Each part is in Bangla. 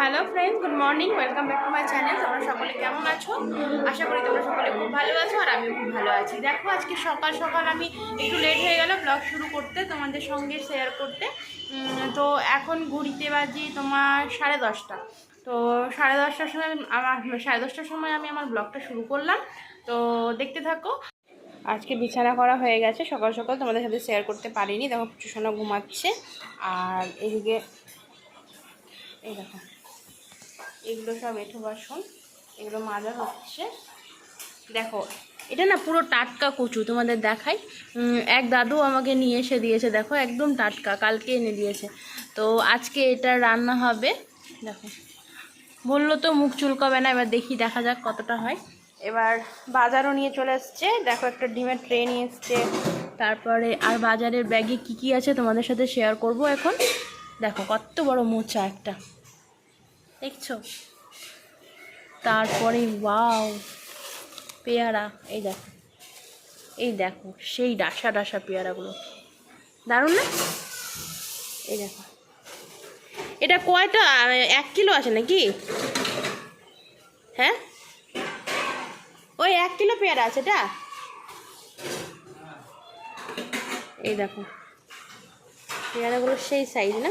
Hello friends, good morning, welcome back to my channel. তোমরা সকলে কেমন আছো? আশা করি তোমরা সকলে খুব ভালো আছো আর আমিও খুব ভালো আছি। দেখো আজকে সকাল সকাল আমি একটু লেট হয়ে গেল ব্লগ শুরু করতে, তোমাদের সঙ্গে শেয়ার করতে। তো এখন ঘড়িতে বাজি তোমার 10:30। তো 10:30টার সময় আমার 10:30টার সময় আমি আমার ব্লগটা শুরু করলাম। তো দেখতে থাকো। আজকে বিছানা করা হয়ে গেছে, সকাল সকাল তোমাদের সাথে শেয়ার করতে পারিনি। দেখো সোনা ঘুমাচ্ছে আর এদিকে এই দেখো এগুলো সব এঁঠো বাসন, এগুলো মাজা হচ্ছে। দেখো এটা না পুরো টাটকা কচু, তোমাদের দেখাই। এক দাদু আমাকে নিয়ে এসে দিয়েছে, দেখো একদম টাটকা, কালকে এনে দিয়েছে। তো আজকে এটা রান্না হবে। দেখো বললো তো মুখ চুলকাবে না, এবার দেখি দেখা যাক কতটা হয়। এবার বাজারও নিয়ে চলে এসছে, দেখো একটা ডিমের ট্রে নিয়ে এসছে। তারপরে আর বাজারের ব্যাগে কি কি আছে তোমাদের সাথে শেয়ার করব এখন। দেখো কত বড় মোচা একটা, দেখছো? তারপরে ওয়াও পেয়ারা, এই দেখো, এই দেখো সেই ডাসা ডাসা পেয়ারাগুলো, দারুণ না? এই দেখো এটা কয়টা, 1 কিলো আছে নাকি? হ্যাঁ ওই 1 কিলো পেয়ারা আছে এটা। এই দেখো পেয়ারাগুলো সেই সাইজ না,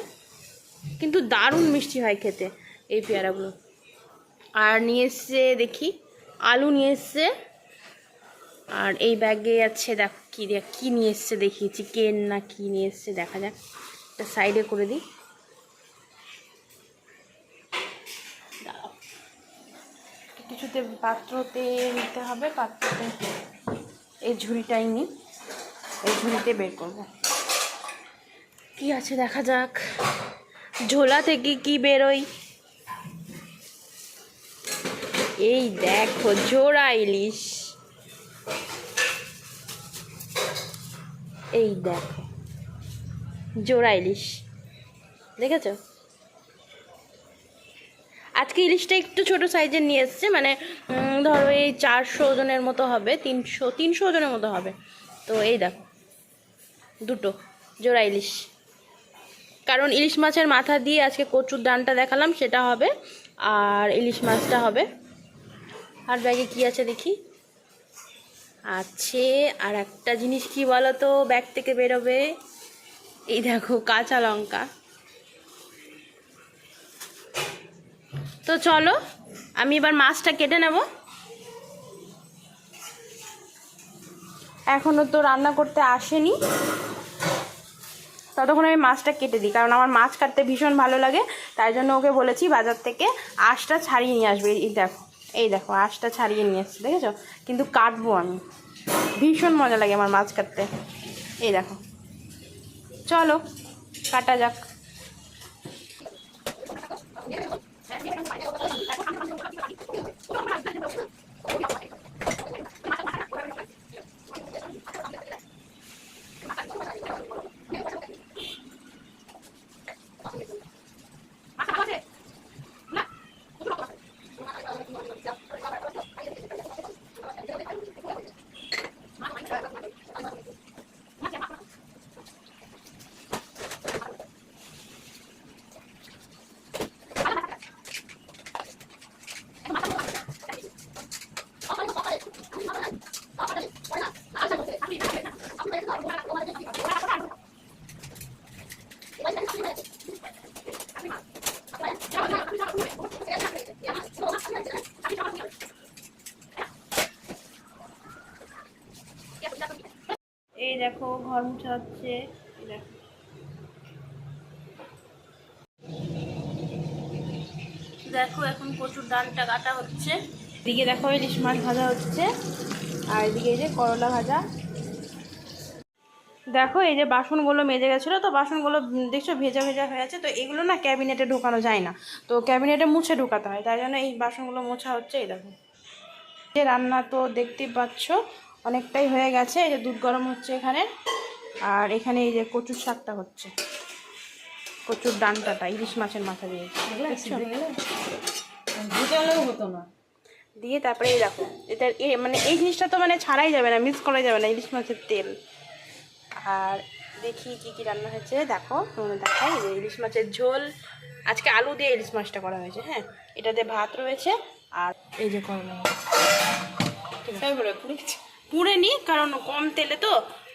কিন্তু দারুণ মিষ্টি হয় খেতে এই পেয়ারাগুলো। আর নিয়ে এসছে দেখি আলু নিয়ে এসছে। আর এই ব্যাগে আছে দেখো কি নিয়ে এসছে, দেখি চিকেন না কি নিয়ে এসছে, দেখা যাক। এটা সাইডে করে দিই, দাঁড়াও কিছুতে পাত্রতে নিতে হবে, পাত্রতে এই ঝুড়িটাই নিই, এই ঝুড়িতে বের করবো কি আছে দেখা যাক। ঝোলা থেকে কি বেরোয়, এই দেখো জোড়া ইলিশ, এই দেখো জোড়া ইলিশ, দেখেছো? আজকে ইলিশটা একটু ছোট সাইজের নিয়ে এসছে, মানে ধরো এই 400 ওজনের মতো হবে, 300 ওজনের মতো হবে। তো এই দেখো দুটো জোড়া ইলিশ, কারণ ইলিশ মাছের মাথা দিয়ে আজকে কচুর ডানটা দেখালাম সেটা হবে, আর ইলিশ মাছটা হবে। আর ব্যাগে কি আছে দেখি, আছে আর একটা জিনিস, কি বলো তো ব্যাগ থেকে বেরোবে, এই দেখো কাঁচা লঙ্কা। তো চলো আমি এবার মাছটা কেটে নেব। এখনও তো রান্না করতে আসেনি, ততক্ষণ আমি মাছটা কেটে দিই, কারণ আমার মাছ কাটতে ভীষণ ভালো লাগে। তাই জন্য ওকে বলেছি বাজার থেকে আঁশটা ছাড়িয়ে নিয়ে আসবে। এই দেখো আঁশটা ছাড়িয়ে নিয়ে এসছে, দেখেছো? কিন্তু কাটবো আমি, ভীষণ মজা লাগে আমার মাছ কাটতে। এই দেখো চলো কাটা যাক। এই দেখো ঘর মুছা হচ্ছে, দেখো এখন কচুর ডালটা কাটা হচ্ছে। এদিকে দেখো ইলিশ মাছ ভাজা হচ্ছে, আর এদিকে এই যে করলা ভাজা। দেখো এই যে বাসনগুলো মেজে গেছিলো, তো বাসনগুলো দেখছো ভেজা ভেজা হয়ে আছে। তো এগুলো না ক্যাবিনেটে ঢোকানো যায় না, তো ক্যাবিনেটে মুছে ঢোকাতে হয়, তাই জন্য এই বাসনগুলো মোছা হচ্ছে। এই দেখো যে রান্না তো দেখতেই পাচ্ছ অনেকটাই হয়ে গেছে। এই যে দুধ গরম হচ্ছে এখানে, আর এখানে এই যে কচুর শাকটা হচ্ছে, কচুর ডান্টাটা ইলিশ মাছের মাথা দিয়ে হতো না দিয়ে। তারপরে এই দেখো এটা মানে এই জিনিসটা তো মানে ছাড়াই যাবে না, মিস করা যাবে না, ইলিশ মাছের তেল। আর দেখি কি কি রান্না হয়েছে, দেখো তোমাদের দেখাই। ইলিশ মাছের ঝোল, আজকে আলু দিয়ে ইলিশ মাছটা করা হয়েছে। হ্যাঁ, এটাতে ভাত রয়েছে আর এই যে করলা পুড়ে নিই, কারণ কম তেলে তো,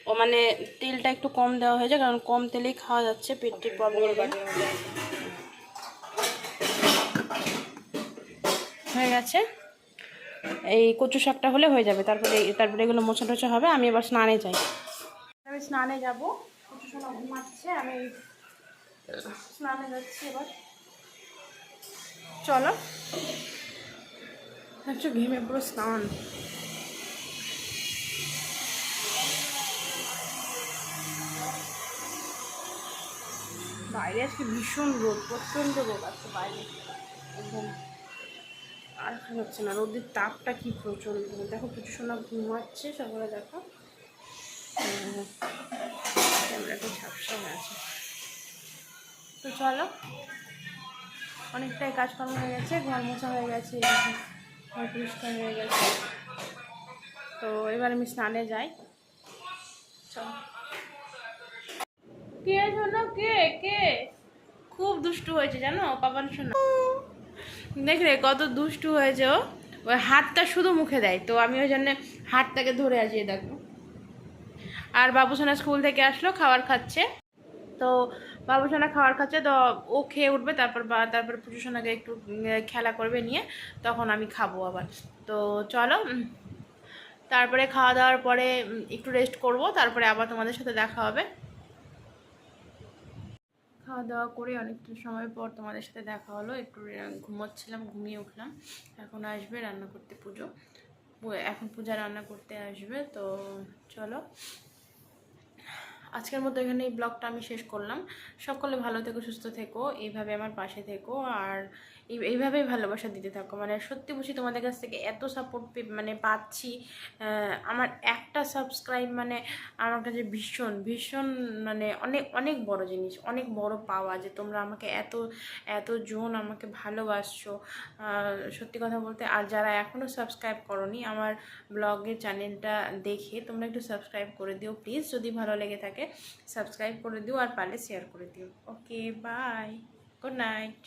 ও মানে তেলটা একটু কম দেওয়া হয়েছে, কারণ কম তেলেই খাওয়া যাচ্ছে, পেটের প্রবলেম হয়ে গেছে। এই কচু শাকটা হলে হয়ে যাবে, তারপরে এগুলো মোছা টোছা হবে। আমি এবার স্নানে যাই, আমি স্নানে যাবো। কচু সোনা ঘুমাচ্ছে, আমি স্নানে যাচ্ছি এবার। চলো, একটু ঘেমে পুরো স্নান। বাইরে আজকে ভীষণ রোদ, প্রচণ্ড রোদ আছে বাইরে, একদম আর হচ্ছে না। রোদের তাপটা কি প্রচণ্ড। দেখো কিছু সোনা ঘুমাচ্ছে, সকালে দেখো ক্যামেরাটা ঝাপসা হয়ে আছে। তো চলো, অনেকটাই কাজকর্ম হয়ে গেছে, ঘর মোছা হয়ে গেছে, ঘর পরিষ্কার হয়ে গেছে। তো এবার আমি স্নানে যাই। চলো। কে শোনো, কে কে খুব দুষ্টু হয়েছে জানো পাপান শোনা, দেখলে কত দুষ্টু হয়েছে ও। ওই হাতটা শুধু মুখে দেয়, তো আমি ওই জন্য হাতটাকে ধরে আছি, দেখো। আর বাবুসোনা স্কুল থেকে আসলো, খাবার খাচ্ছে। তো বাবুসোনা খাবার খাচ্ছে, তো ও খেয়ে উঠবে, তারপর পুজোসোনাকে একটু খেলা করবে নিয়ে, তখন আমি খাবো আবার। তো চলো, তারপরে খাওয়া দাওয়ার পরে একটু রেস্ট করব, তারপরে আবার তোমাদের সাথে দেখা হবে। খাওয়া দাওয়া করে অনেকটা সময় পর তোমাদের সাথে দেখা হলো। একটু ঘুমোচ্ছিলাম, ঘুমিয়ে উঠলাম। এখন আসবে রান্না করতে পুজো, এখন পূজা রান্না করতে আসবে। তো চলো, আজকের মতো এখানে এই ব্লগটা আমি শেষ করলাম। সকলে ভালো থেকো, সুস্থ থেকো, এইভাবে আমার পাশে থেকো, আর এইভাবেই ভালোবাসা দিতে থাকো। মানে সত্যি বলছি, তোমাদের কাছ থেকে এত সাপোর্ট মানে পাচ্ছি। আমার একটা সাবস্ক্রাইব মানে আমার কাছে ভীষণ ভীষণ মানে অনেক অনেক বড় জিনিস, অনেক বড় পাওয়া, যে তোমরা আমাকে এতজন আমাকে ভালোবাসছো। সত্যি কথা বলতে, আর যারা এখনও সাবস্ক্রাইব করোনি আমার ব্লগের চ্যানেলটা দেখে, তোমরা একটু সাবস্ক্রাইব করে দিও প্লিজ, যদি ভালো লেগে থাকে সাবস্ক্রাইব করে দিও, আর পারলে শেয়ার করে দিও। ওকে, বাই, গুড নাইট।